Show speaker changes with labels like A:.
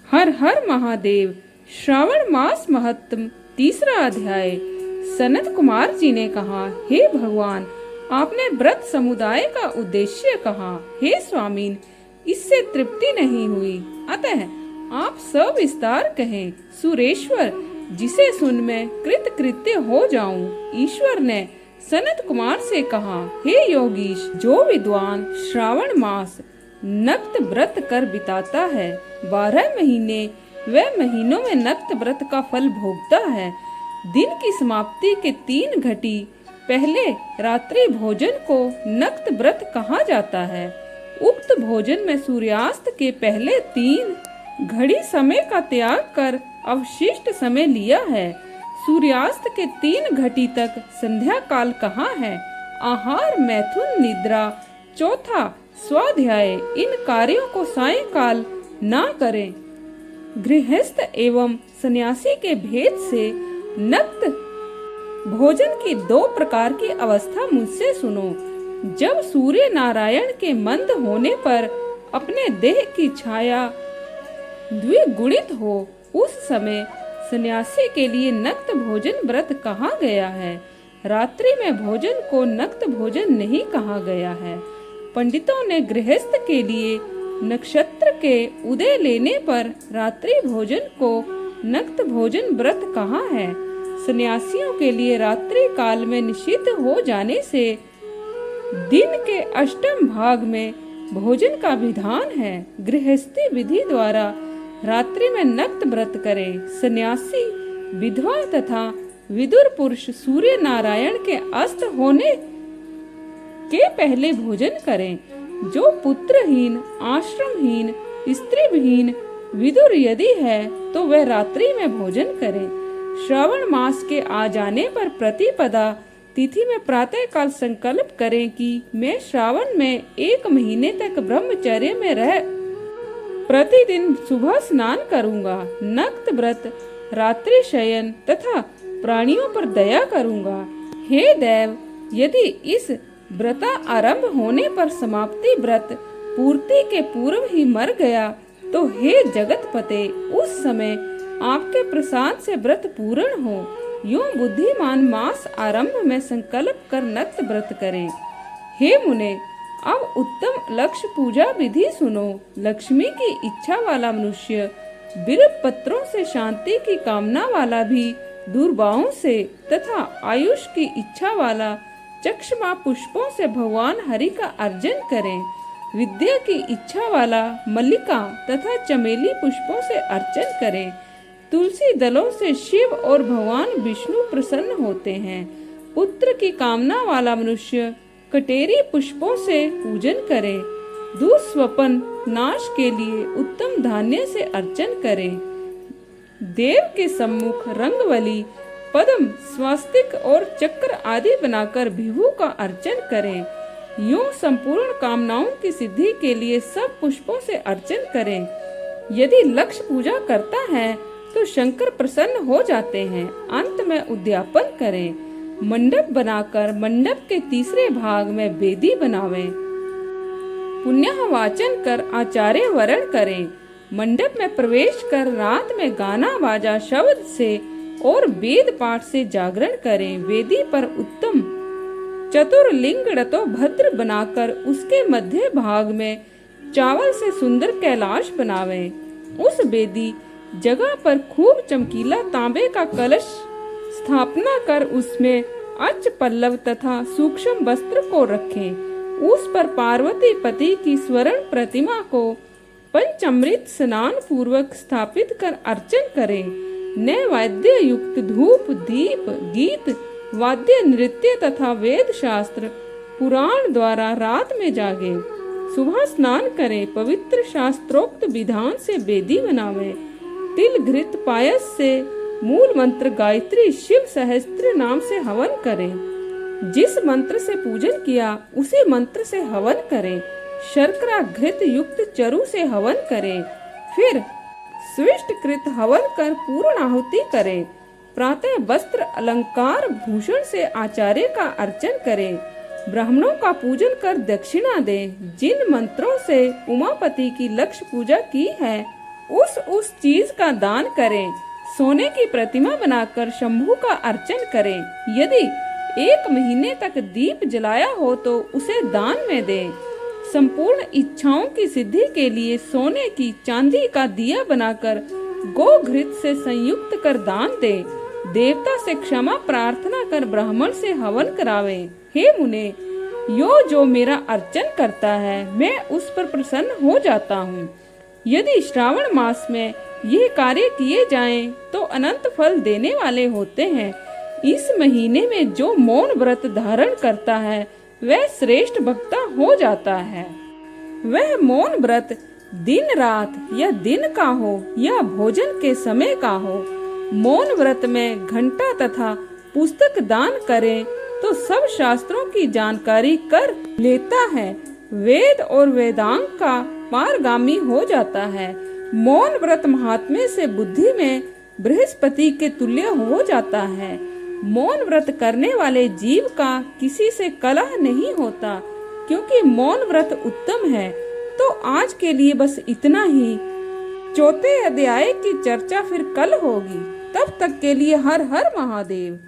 A: हर हर महादेव। श्रावण मास महत्म, तीसरा अध्याय। सनत कुमार जी ने कहा, हे भगवान, आपने व्रत समुदाय का उद्देश्य कहा। हे स्वामीन, इससे तृप्ति नहीं हुई, अतः आप सविस्तार कहें। सुरेश्वर, जिसे सुन मैं कृतकृत्य हो जाऊं। ईश्वर ने सनत कुमार से कहा, हे योगीश, जो विद्वान श्रावण मास नक्त व्रत कर बिताता है, 12 महीने वह महीनों में नक्त व्रत का फल भोगता है। दिन की समाप्ति के 3 घटी पहले रात्रि भोजन को नक्त व्रत कहा जाता है। उक्त भोजन में सूर्यास्त के पहले 3 घड़ी समय का त्याग कर अवशिष्ट समय लिया है। सूर्यास्त के 3 घटी तक संध्या काल कहाँ है। आहार, मैथुन, निद्रा, चौथा स्वाध्याय, इन कार्यों को सायंकाल ना करें। गृहस्थ एवं सन्यासी के भेद से नक्त भोजन की 2 प्रकार की अवस्था मुझसे सुनो। जब सूर्य नारायण के मंद होने पर अपने देह की छाया द्विगुणित हो, उस समय सन्यासी के लिए नक्त भोजन व्रत कहा गया है। रात्रि में भोजन को नक्त भोजन नहीं कहा गया है। पंडितों ने गृहस्थ के लिए नक्षत्र के उदय लेने पर रात्रि भोजन को नक्त भोजन व्रत कहा है। सन्यासियों के लिए रात्रि काल में निषिद्ध हो जाने से दिन के अष्टम भाग में भोजन का विधान है। गृहस्थी विधि द्वारा रात्रि में नक्त व्रत करे। सन्यासी, विधवा तथा विदुर पुरुष सूर्य नारायण के अस्त होने के पहले भोजन करें। जो पुत्रहीन, आश्रमहीन, स्त्रीविहीन विदुर यदि है तो वह रात्रि में भोजन करे। श्रावण मास के आ जाने पर प्रतिपदा तिथि में प्रातः काल संकल्प करें कि मैं श्रावण में 1 महीने तक ब्रह्मचर्य में रह प्रतिदिन सुबह स्नान करूंगा। नक्त व्रत, रात्रि शयन तथा प्राणियों पर दया करूंगा। हे देव, यदि इस व्रता आरंभ होने पर समाप्ति व्रत पूर्ति के पूर्व ही मर गया तो हे जगतपते, उस समय आपके प्रसाद से व्रत पूर्ण हो। यूं बुद्धिमान मास आरंभ में संकल्प कर नक्त व्रत करें। हे मुने, अब उत्तम लक्ष्य पूजा विधि सुनो। लक्ष्मी की इच्छा वाला मनुष्य बिल्व पत्रों से शांति की कामना वाला भी दूर्बाओं से तथा आयुष की इच्छा वाला चक्षमा पुष्पों से भगवान हरि का अर्चन करें। विद्या की इच्छा वाला मल्लिका तथा चमेली पुष्पों से अर्चन करें। तुलसी दलों से शिव और भगवान विष्णु प्रसन्न होते हैं। पुत्र की कामना वाला मनुष्य कटेरी पुष्पों से पूजन करे। दुस्वपन नाश के लिए उत्तम धान्य से अर्चन करे। देव के सम्मुख रंगवली, पद्म, स्वास्तिक और चक्र आदि बनाकर विभु का अर्चन करें। यूं संपूर्ण कामनाओं की सिद्धि के लिए सब पुष्पों से अर्चन करें। यदि लक्ष्य पूजा करता है तो शंकर प्रसन्न हो जाते हैं। अंत में उद्यापन करें। मंडप बनाकर मंडप के तीसरे भाग में वेदी बनावें। पुण्य वाचन कर आचार्य वरण करें। मंडप में प्रवेश कर रात में गाना बाजा शब्द से और वेद पाठ से जागरण करें। वेदी पर उत्तम चतुर्लिंग रतो भद्र बनाकर उसके मध्य भाग में चावल से सुंदर कैलाश बनावें। उस वेदी जगह पर खूब चमकीला तांबे का कलश स्थापना कर उसमें अच पल्लव तथा सूक्ष्म वस्त्र को रखें। उस पर पार्वती पति की स्वर्ण प्रतिमा को पंचामृत स्नान पूर्वक स्थापित कर अर्चन करें। नैवेद्य युक्त धूप, दीप, गीत, वाद्य, नृत्य तथा वेद शास्त्र पुराण द्वारा रात में जागे। सुबह स्नान करें। पवित्र शास्त्रोक्त विधान से वेदी बनावें। तिल घृत पायस से मूल मंत्र गायत्री शिव सहस्त्र नाम से हवन करें। जिस मंत्र से पूजन किया उसी मंत्र से हवन करें। शर्करा घृत युक्त चरु से हवन करें। फिर स्विष्ट कृत हवन कर पूर्ण आहुति करें। प्रातः वस्त्र, अलंकार, भूषण से आचार्य का अर्चन करें। ब्राह्मणों का पूजन कर दक्षिणा दें। जिन मंत्रों से उमापति की लक्ष्य पूजा की है उस चीज का दान करें। सोने की प्रतिमा बनाकर शंभू का अर्चन करें। यदि 1 महीने तक दीप जलाया हो तो उसे दान में दें। संपूर्ण इच्छाओं की सिद्धि के लिए सोने की चांदी का दिया बनाकर गोघृत से संयुक्त कर दान दे। देवता से क्षमा प्रार्थना कर ब्राह्मण से हवन करावे। हे मुने, जो मेरा अर्चन करता है मैं उस पर प्रसन्न हो जाता हूँ। यदि श्रावण मास में ये कार्य किए जाएं तो अनंत फल देने वाले होते हैं। इस महीने में जो मौन व्रत धारण करता है वह श्रेष्ठ भक्ता हो जाता है। वह मौन व्रत दिन रात या दिन का हो या भोजन के समय का हो, मौन व्रत में घंटा तथा पुस्तक दान करे तो सब शास्त्रों की जानकारी कर लेता है। वेद और वेदांग का पारगामी हो जाता है। मौन व्रत महात्म्य से बुद्धि में बृहस्पति के तुल्य हो जाता है। मौन व्रत करने वाले जीव का किसी से कलह नहीं होता, क्योंकि मौन व्रत उत्तम है। तो आज के लिए बस इतना ही। 4 अध्याय की चर्चा फिर कल होगी। तब तक के लिए हर हर महादेव।